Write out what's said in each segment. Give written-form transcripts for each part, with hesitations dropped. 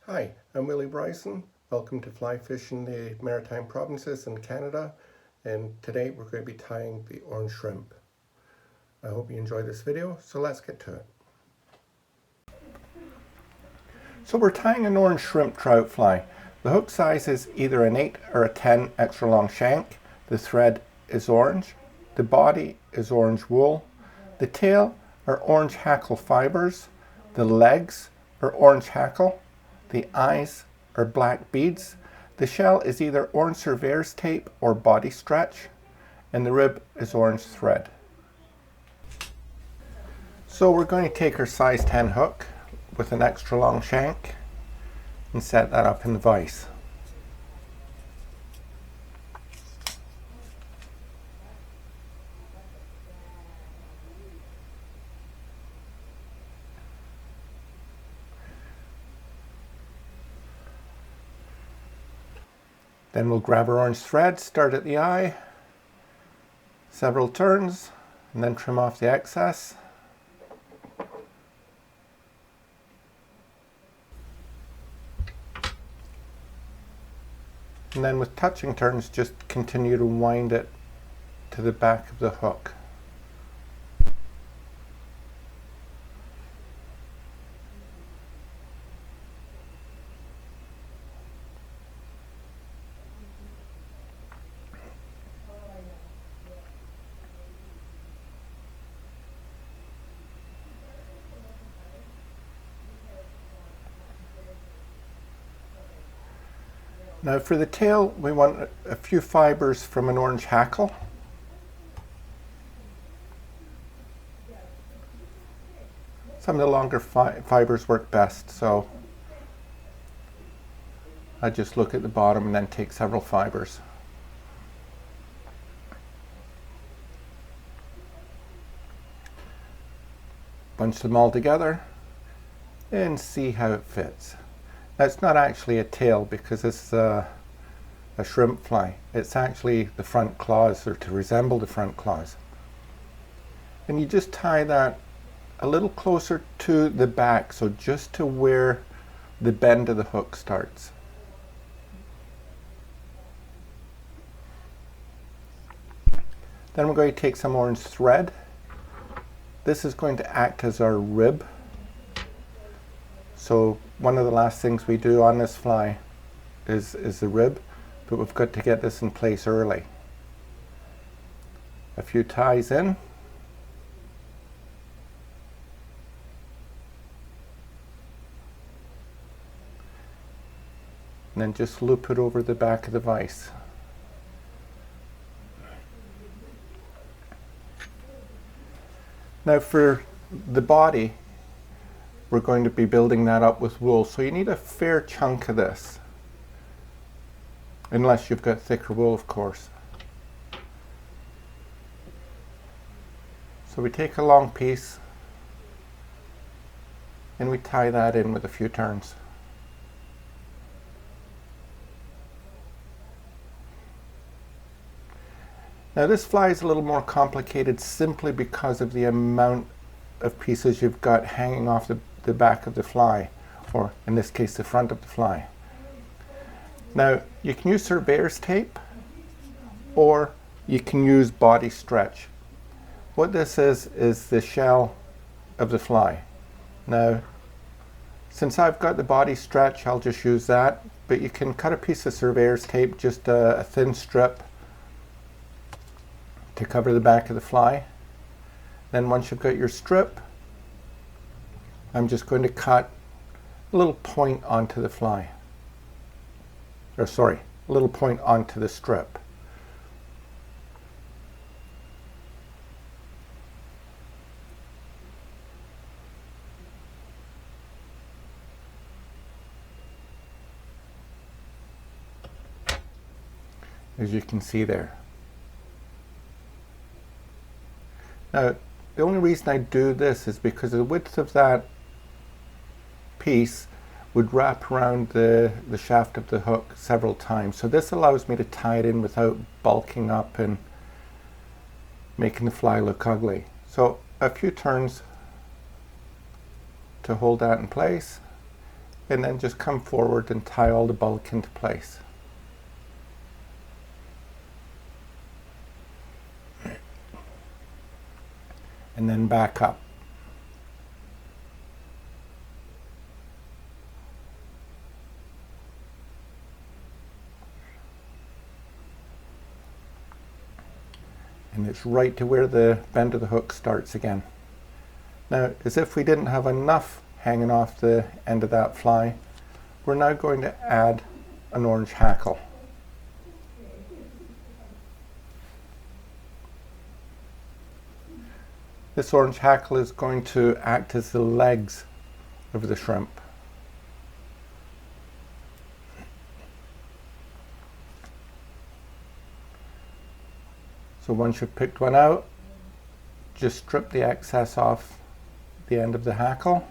Hi, I'm Willie Bryson. Welcome to Fly Fishing the Maritime Provinces in Canada, and today we're going to be tying the orange shrimp. I hope you enjoy this video, so let's get to it. So we're tying an orange shrimp trout fly. The hook size is either an 8 or a 10 extra long shank. The thread is orange. The body is orange wool. The tail are orange hackle fibers. The legs are orange hackle. The eyes are black beads. The shell is either orange surveyor's tape or body stretch. And the rib is orange thread. So we're going to take our size 10 hook with an extra long shank and set that up in the vise. Then we'll grab our orange thread, start at the eye, several turns, and then trim off the excess. And then with touching turns, just continue to wind it to the back of the hook. Now for the tail, we want a few fibers from an orange hackle. Some of the longer fibers work best, so I just look at the bottom and then take several fibers. Bunch them all together and see how it fits. That's not actually a tail because it's a shrimp fly. It's actually the front claws, or to resemble the front claws. And you just tie that a little closer to the back, so just to where the bend of the hook starts. Then we're going to take some orange thread. This is going to act as our rib. So one of the last things we do on this fly is the rib, but we've got to get this in place early. A few ties in. And then just loop it over the back of the vise. Now for the body, we're going to be building that up with wool, so you need a fair chunk of this, unless you've got thicker wool, of course. So we take a long piece and we tie that in with a few turns. Now this fly is a little more complicated simply because of the amount of pieces you've got hanging off the back of the fly, or in this case the front of the fly. Now you can use surveyor's tape or you can use body stretch. What this is the shell of the fly. Now since I've got the body stretch, I'll just use that, but you can cut a piece of surveyor's tape, just a thin strip, to cover the back of the fly. Then once you've got your strip, I'm just going to cut a little point onto the fly. Or sorry, a little point onto the strip. As you can see there. Now, the only reason I do this is because the width of that piece would wrap around the shaft of the hook several times. So this allows me to tie it in without bulking up and making the fly look ugly. So a few turns to hold that in place, And then just come forward and tie all the bulk into place. And then back up. And it's right to where the bend of the hook starts again. Now, as if we didn't have enough hanging off the end of that fly, we're now going to add an orange hackle. This orange hackle is going to act as the legs of the shrimp. So once you've picked one out, just strip the excess off the end of the hackle.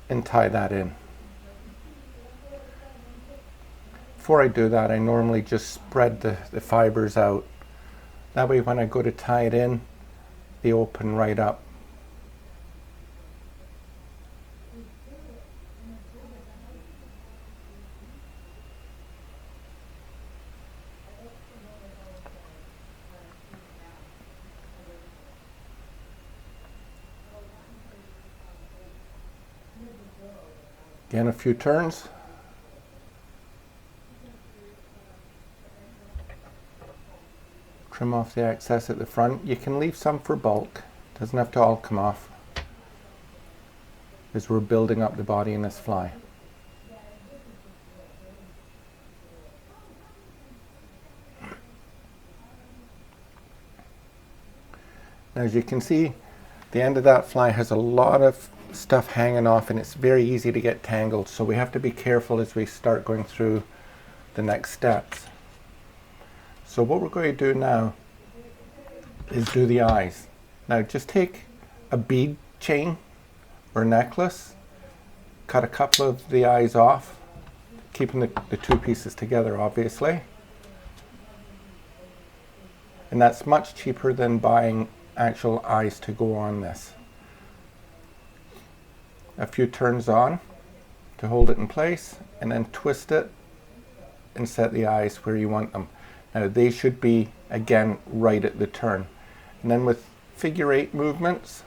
And tie that in. Before I do that, I normally just spread the fibers out. That way when I go to tie it in, they open right up. Again, a few turns. Trim off the excess at the front. You can leave some for bulk. Doesn't have to all come off, as we're building up the body in this fly. Now, as you can see, the end of that fly has a lot of stuff hanging off and it's very easy to get tangled, so we have to be careful as we start going through the next steps. So what we're going to do now is do the eyes. Now just take a bead chain or necklace, cut a couple of the eyes off, keeping the two pieces together obviously, and that's much cheaper than buying actual eyes to go on this. A few turns on to hold it in place, and then twist it and set the eyes where you want them. Now they should be, again, right at the turn. And then with figure 8 movements,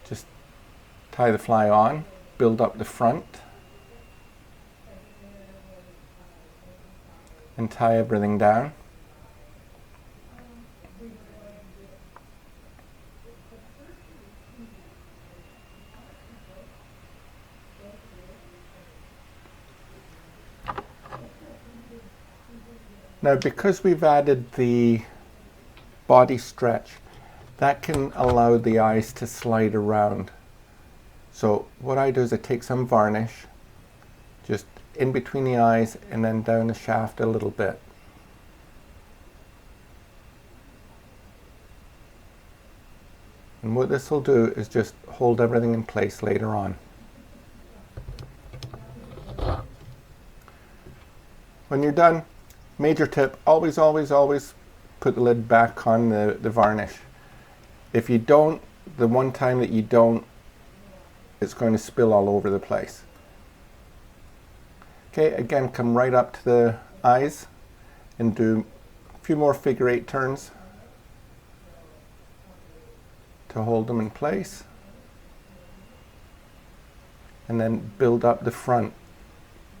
just tie the fly on, build up the front, and tie everything down. Now, because we've added the body stretch, that can allow the eyes to slide around. So what I do is I take some varnish, just in between the eyes and then down the shaft a little bit. And what this will do is just hold everything in place later on. When you're done, major tip, always put the lid back on the varnish. If you don't, the one time that you don't, it's going to spill all over the place. Okay, again, come right up to the eyes and do a few more figure 8 turns to hold them in place. And then build up the front.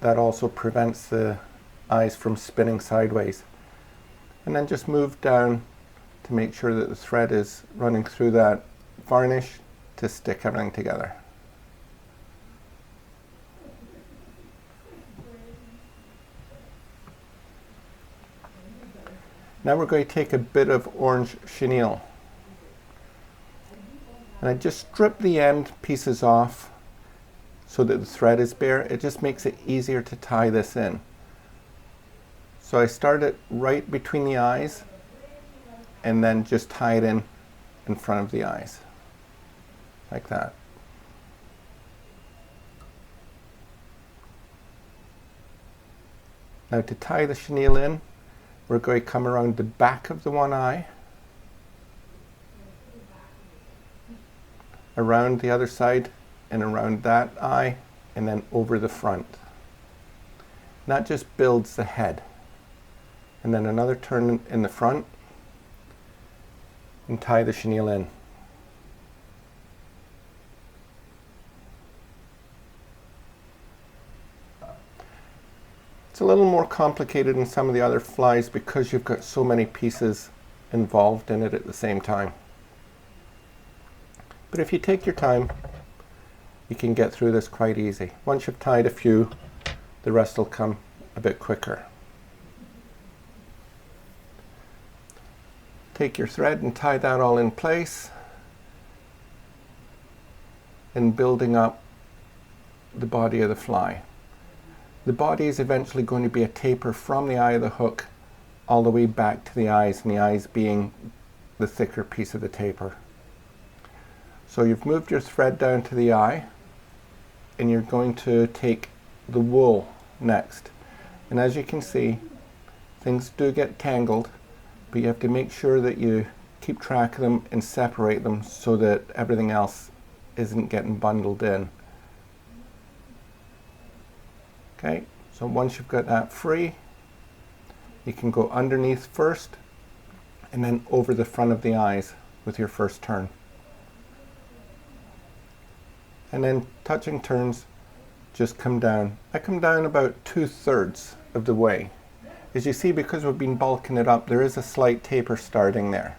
That also prevents the eyes from spinning sideways. And then just move down to make sure that the thread is running through that varnish to stick everything together. Now we're going to take a bit of orange chenille. And I just strip the end pieces off so that the thread is bare. It just makes it easier to tie this in. So I start it right between the eyes and then just tie it in front of the eyes, like that. Now to tie the chenille in, we're going to come around the back of the one eye around the other side and around that eye and then over the front. And that just builds the head. And then another turn in the front and tie the chenille in. It's a little more complicated than some of the other flies because you've got so many pieces involved in it at the same time. But if you take your time, you can get through this quite easy. Once you've tied a few, the rest will come a bit quicker. Take your thread and tie that all in place, and building up the body of the fly. The body is eventually going to be a taper from the eye of the hook all the way back to the eyes, and the eyes being the thicker piece of the taper. So you've moved your thread down to the eye, and you're going to take the wool next. And as you can see, things do get tangled, but you have to make sure that you keep track of them and separate them so that everything else isn't getting bundled in. Okay, so once you've got that free, you can go underneath first and then over the front of the eyes with your first turn. And then touching turns, just come down. I come down about 2/3 of the way. As you see, because we've been bulking it up, there is a slight taper starting there.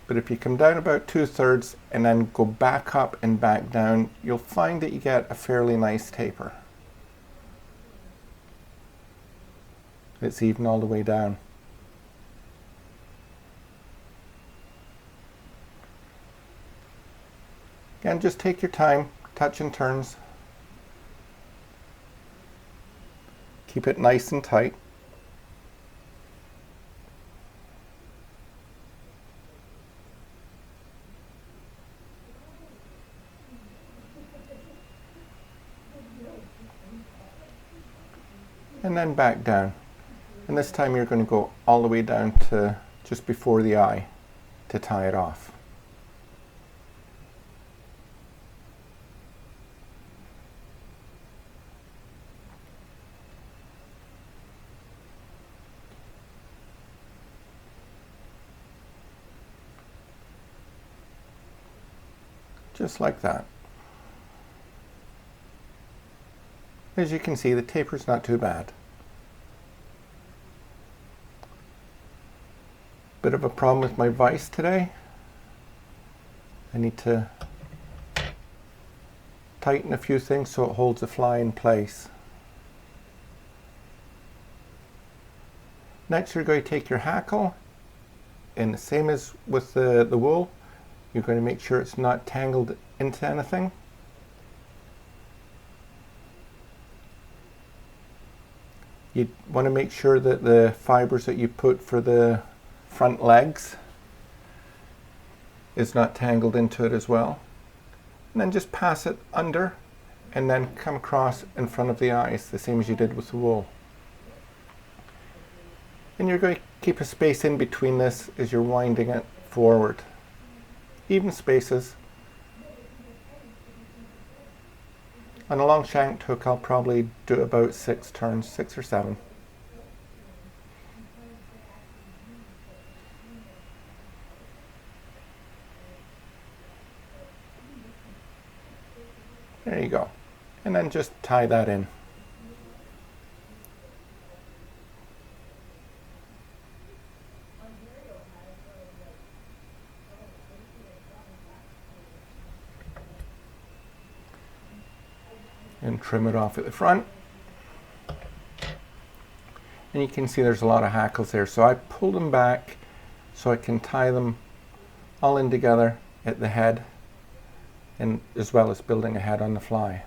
But if you come down about 2/3 and then go back up and back down, you'll find that you get a fairly nice taper. It's even all the way down. Again, just take your time, touch and turns. Keep it nice and tight. And then back down. And this time you're going to go all the way down to just before the eye to tie it off. Just like that. As you can see, the taper's not too bad. Bit of a problem with my vise today. I need to tighten a few things so it holds the fly in place. Next, you're going to take your hackle, and the same as with the wool, you're going to make sure it's not tangled into anything. You want to make sure that the fibers that you put for the front legs is not tangled into it as well. And then just pass it under and then come across in front of the eyes, the same as you did with the wool. And you're going to keep a space in between this as you're winding it forward. Even spaces. On a long shanked hook, I'll probably do about 6 turns, 6 or 7. There you go. And then just tie that in. And trim it off at the front. And you can see there's a lot of hackles there, so I pulled them back so I can tie them all in together at the head, and as well as building a head on the fly.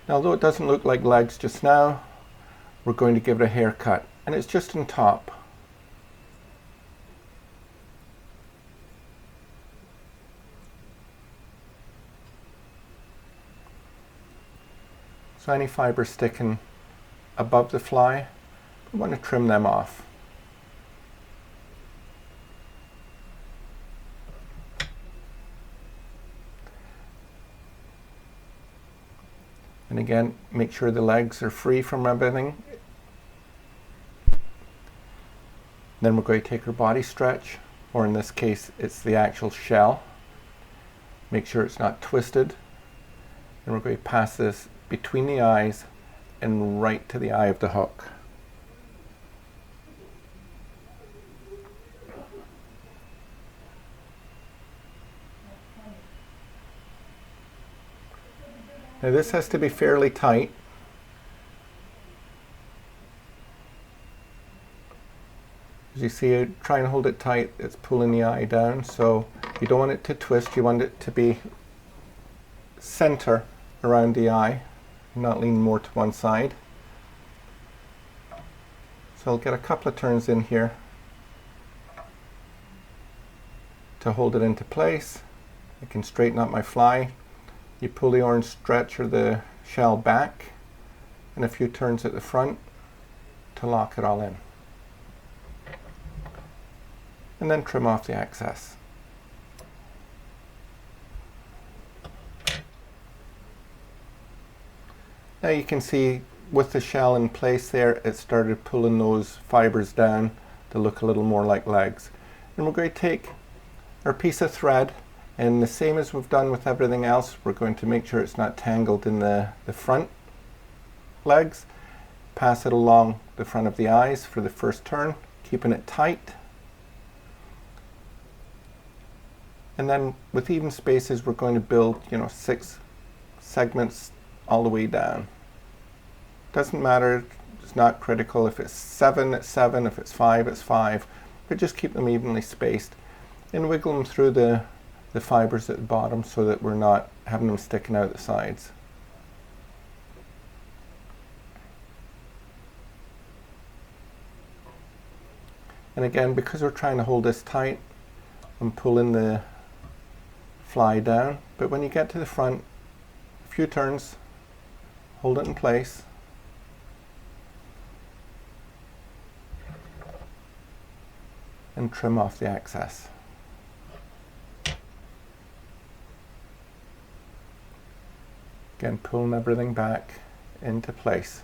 Now, although it doesn't look like legs just now, we're going to give it a haircut, and it's just on top. So any fibers sticking above the fly, we want to trim them off. And again, make sure the legs are free from everything. Then we're going to take our body stretch, or in this case, it's the actual shell. Make sure it's not twisted. And we're going to pass this between the eyes and right to the eye of the hook. Now this has to be fairly tight. As you see, try and hold it tight, it's pulling the eye down, so you don't want it to twist, you want it to be center around the eye, not lean more to one side. So I'll get a couple of turns in here to hold it into place. I can straighten up my fly. You pull the orange stretch or the shell back, and a few turns at the front to lock it all in. And then trim off the excess. Now you can see with the shell in place there, it started pulling those fibers down to look a little more like legs. And we're going to take our piece of thread, and the same as we've done with everything else, we're going to make sure it's not tangled in the front legs. Pass it along the front of the eyes for the first turn, keeping it tight. And then with even spaces, we're going to build, 6 segments all the way down. Doesn't matter, it's not critical. If it's 7, it's 7. If it's 5, it's 5. But just keep them evenly spaced and wiggle them through the fibers at the bottom so that we're not having them sticking out the sides. And again, because we're trying to hold this tight, I'm pulling the fly down, but when you get to the front, a few turns, hold it in place, and trim off the excess. Again, pulling everything back into place.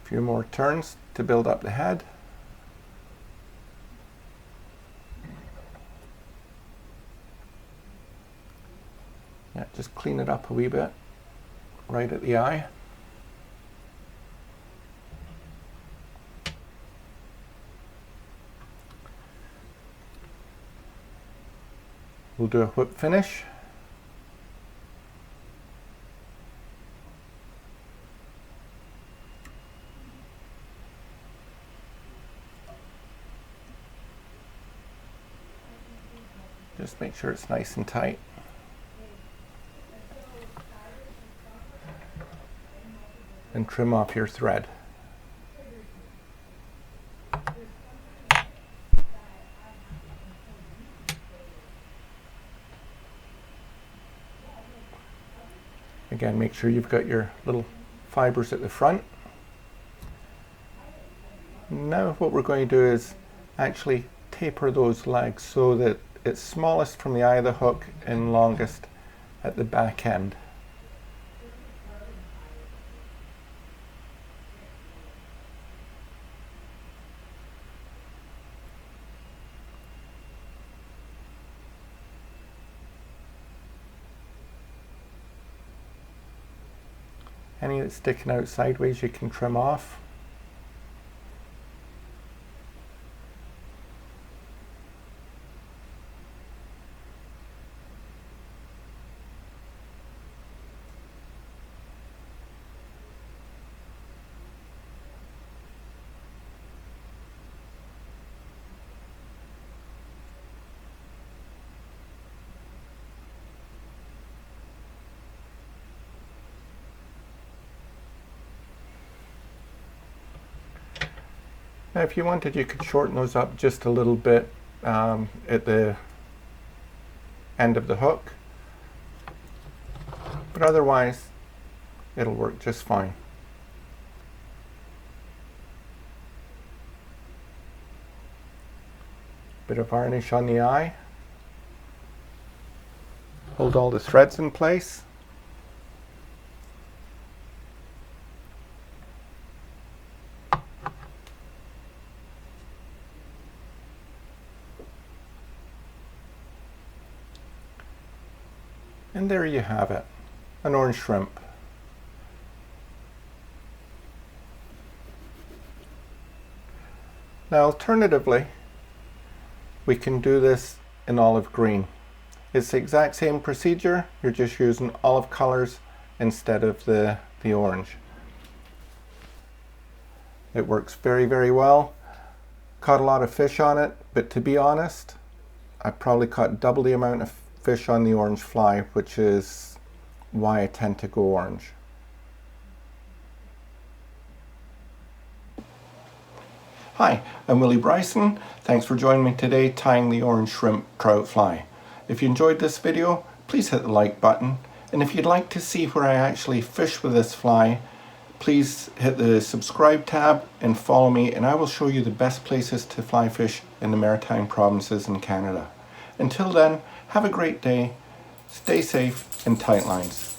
A few more turns to build up the head. Yeah, just clean it up a wee bit, right at the eye. We'll do a whip finish. Just make sure it's nice and tight. And trim off your thread. Again, make sure you've got your little fibers at the front. Now what we're going to do is actually taper those legs so that it's smallest from the eye of the hook and longest at the back end. Any that's sticking out sideways you can trim off. Now if you wanted, you could shorten those up just a little bit at the end of the hook, but otherwise it'll work just fine. Bit of varnish on the eye. Hold all the threads in place. And there you have it, an orange shrimp. Now alternatively, we can do this in olive green. It's the exact same procedure, you're just using olive colors instead of the orange. It works very, very well. Caught a lot of fish on it, but to be honest, I probably caught double the amount of fish on the orange fly, which is why I tend to go orange. Hi, I'm Willie Bryson. Thanks for joining me today tying the orange shrimp trout fly. If you enjoyed this video, please hit the like button. And if you'd like to see where I actually fish with this fly, please hit the subscribe tab and follow me, and I will show you the best places to fly fish in the Maritime provinces in Canada. Until then, have a great day, stay safe, and tight lines.